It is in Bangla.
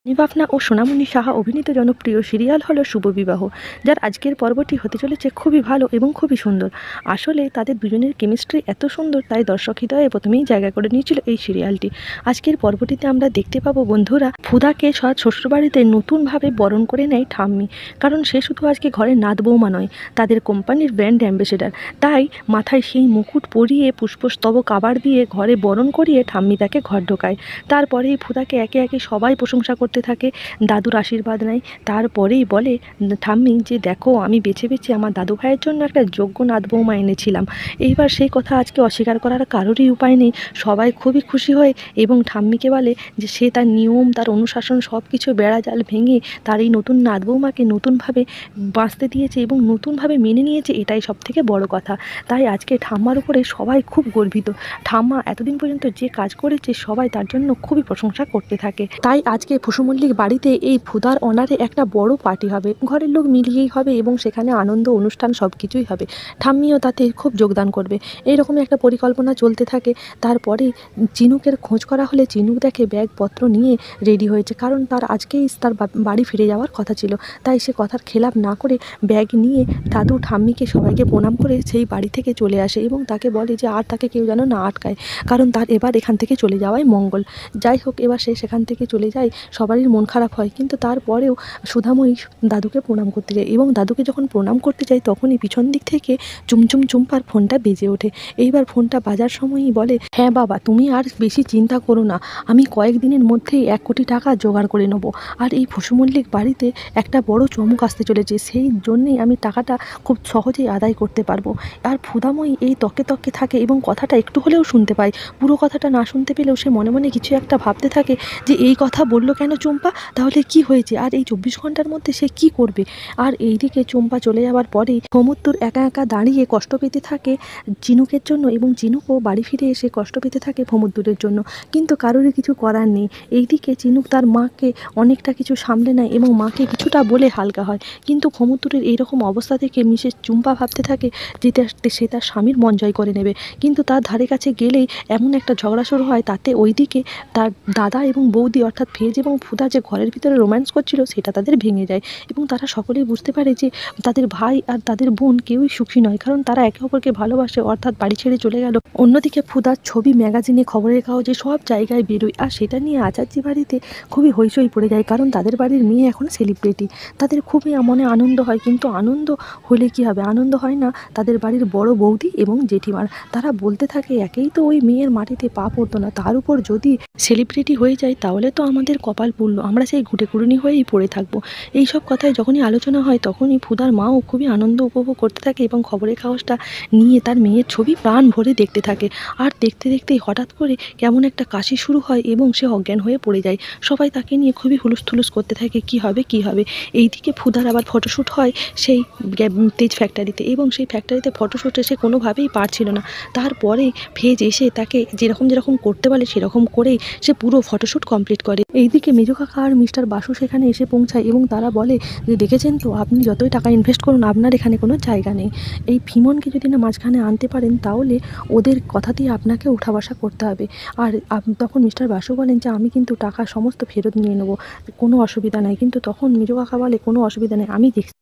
নিবাফনা ও সোনামণি সাহা অভিনীত জনপ্রিয় সিরিয়াল হলো শুভবিবাহ, যার আজকের পর্বটি হতে চলেছে খুবই ভালো এবং খুবই সুন্দর। আসলে তাদের দুজনের কেমিস্ট্রি এত সুন্দর, তাই দর্শক হৃদয়ে প্রথমেই জায়গা করে নিয়েছিল এই সিরিয়ালটি। আজকের পর্বটিতে আমরা দেখতে পাবো বন্ধুরা, ফুদাকে শ্বশুরবাড়িতে নতুনভাবে বরণ করে নেয় ঠাম্মি। কারণ সে শুধু আজকে ঘরের নাত বৌমা নয়, তাদের কোম্পানির ব্র্যান্ড অ্যাম্বাসেডার। তাই মাথায় সেই মুকুট পরিয়ে পুষ্পস্তবক কাবার দিয়ে ঘরে বরণ করিয়ে ঠাম্মি তাকে ঘর ঢোকায়। তারপরেই ফুদাকে একে একে সবাই প্রশংসা করতে থাকে, দাদুর আশীর্বাদ নেয়। তারপরেই বলে ঠাম্মি যে দেখো, আমি বেছে বেছে আমার দাদু ভাইয়ের জন্য একটা যোগ্য নাত বৌমা এনেছিলাম। এইবার সেই কথা আজকে অস্বীকার করার কারোরই উপায় নেই। সবাই খুবই খুশি হয় এবং ঠাম্মিকে বলে যে সে তার নিয়ম, তার অনুশাসন সব কিছু বেড়াজাল ভেঙে তার এই নতুন নাত বৌমাকে নতুনভাবে বাঁচতে দিয়েছে এবং নতুনভাবে মেনে নিয়েছে, এটাই সবথেকে বড় কথা। তাই আজকে ঠাম্মার উপরে সবাই খুব গর্বিত। ঠাম্মা এতদিন পর্যন্ত যে কাজ করেছে সবাই তার জন্য খুবই প্রশংসা করতে থাকে। তাই আজকে ফুসু মল্লিক বাড়িতে এই ফুদার অনারে একটা বড় পার্টি হবে, ঘরের লোক মিলিয়েই হবে এবং সেখানে আনন্দ অনুষ্ঠান সব কিছুই হবে। ঠাম্মিও তাতে খুব যোগদান করবে। এইরকমই একটা পরিকল্পনা চলতে থাকে। তারপরে চিনুকের খোঁজ করা হলে চিনুক দেখে ব্যাগপত্র নিয়ে রেডি হয়েছে, কারণ তার আজকেই তার বাড়ি ফিরে যাওয়ার কথা ছিল। তাই সে কথার খেলাপ না করে ব্যাগ নিয়ে দাদু ঠাম্মিকে সবাইকে প্রণাম করে সেই বাড়ি থেকে চলে আসে এবং তাকে বলে যে আর তাকে কেউ যেন না আটকায়, কারণ তার এবার এখান থেকে চলে যাওয়াই মঙ্গল। যাই হোক, এবার সে সেখান থেকে চলে যায়। সবারই মন খারাপ হয়, কিন্তু তারপরেও সুধাময়ী দাদুকে প্রণাম করতে যায় এবং দাদুকে যখন প্রণাম করতে যায় তখনই পিছন দিক থেকে চুমচুম চুম্পার ফোনটা বেজে ওঠে। এইবার ফোনটা বাজার সময়ই বলে, হ্যাঁ বাবা, তুমি আর বেশি চিন্তা করো না, আমি কয়েকদিনের মধ্যেই 1 কোটি টাকা জোগাড় করে নেব। আর এই ফুসু মল্লিক বাড়িতে একটা বড় চমক আসতে চলেছে, সেই জন্যেই আমি টাকাটা খুব সহজেই আদায় করতে পারবো। আর ফুদাময়ী এই তকে তকে থাকে এবং কথাটা একটু হলেও শুনতে পায়। পুরো কথাটা না শুনতে পেলেও সে মনে মনে কিছু একটা ভাবতে থাকে যে এই কথা বললো কেন চম্পা, তাহলে কি হয়েছে, আর এই 24 ঘন্টার মধ্যে সে কি করবে। আর এইদিকে চম্পা চলে যাওয়ার পরেই সমুদ্র একা একা দাঁড়িয়ে কষ্ট পেতে থাকে চিনুকের জন্য এবং চিনুকও বাড়ি ফিরে এসে কষ্ট পেতে থাকে ভমুদ্দুরের জন্য, কিন্তু কারোরই কিছু করার নেই। এইদিকে চিনুক তার মাকে অনেকটা কিছু সামলে নেয় এবং মাকে কিছুটা বলে হালকা হয়, কিন্তু ভমুদ্দুরের এইরকম অবস্থা থেকে মিসেস চুম্পা ভাবতে থাকে যে সে তার স্বামীর মন জয় করে নেবে। কিন্তু তার ধারে কাছে গেলেই এমন একটা ঝগড়া শুরু হয়, তাতে ওইদিকে তার দাদা এবং বৌদি অর্থাৎ ফেজ এবং ফুদা যে ঘরের ভিতরে রোম্যান্স করছিল সেটা তাদের ভেঙে যায় এবং তারা সকলেই বুঝতে পারে যে তাদের ভাই আর তাদের বোন কেউই সুখী নয়, কারণ তারা একে অপরকে ভালোবাসে, অর্থাৎ বাড়ি ছেড়ে চলে গেল। অন্যদিকে ফুদার ছবি ম্যাগাজিনে, খবরের কাগজে সব জায়গায় বেরোয়, আর সেটা নিয়ে আচার্যি বাড়িতে খুবই হইচই পড়ে যায়, কারণ তাদের বাড়ির মেয়ে এখন সেলিব্রিটি। তাদের খুবই মনে আনন্দ হয়, কিন্তু আনন্দ হলে কি হবে, আনন্দ হয় না তাদের বাড়ির বড় বৌদি এবং জেঠিমার। তারা বলতে থাকে একেই তো ওই মেয়ের মাটিতে পা পড়তো না, তার উপর যদি সেলিব্রিটি হয়ে যায় তাহলে তো আমাদের কপাল পুড়ল, আমরা সেই ঘুঁটেকুড়ুনি হয়েই পড়ে থাকবো। এইসব কথায় যখনই আলোচনা হয় তখনই ফুদার মাও খুবই আনন্দ উপভোগ করতে থাকে এবং খবরের কাগজটা নিয়ে তার মেয়ের ছবি প্রাণ ভরে দেখতে থাকে। আর দেখতে দেখতেই হঠাৎ করে কেমন একটা কাশি শুরু হয় এবং সে অজ্ঞান হয়ে পড়ে যায়। সবাই তাকে নিয়ে খুবই হুলুস্থুলুস করতে থাকে, কি হবে কি হবে। এইদিকে ফুদার আবার ফটোশ্যুট হয় সেই তেজ ফ্যাক্টরিতে এবং সেই ফ্যাক্টরিতে ফটোশ্যুটে সে কোনোভাবেই পারছিল না। তারপরে ফেজ এসে তাকে যেরকম যেরকম করতে বলে সেরকম করেই সে পুরো ফটোশ্যুট কমপ্লিট করে। এইদিকে মেজো কাকা আর মিস্টার বাসু সেখানে এসে পৌঁছায় এবং তারা বলে যে দেখেছেন তো, আপনি যতই টাকা ইনভেস্ট করুন আপনার এখানে কোনো জায়গা নেই। এই ফিমনকে যদি না মাঝখানে আনতে পারেন তাহলে ওদের কথা দিয়ে আপনাকে উঠা বসা করতে হবে। আর তখন মিস্টার বাসু বলেন যে আমি কিন্তু টাকা সমস্ত ফেরত নিয়ে নেবো, কোনো অসুবিধা নাই। কিন্তু তখন মেজো কাকা বলে কোনো অসুবিধা নেই, আমি দেখছি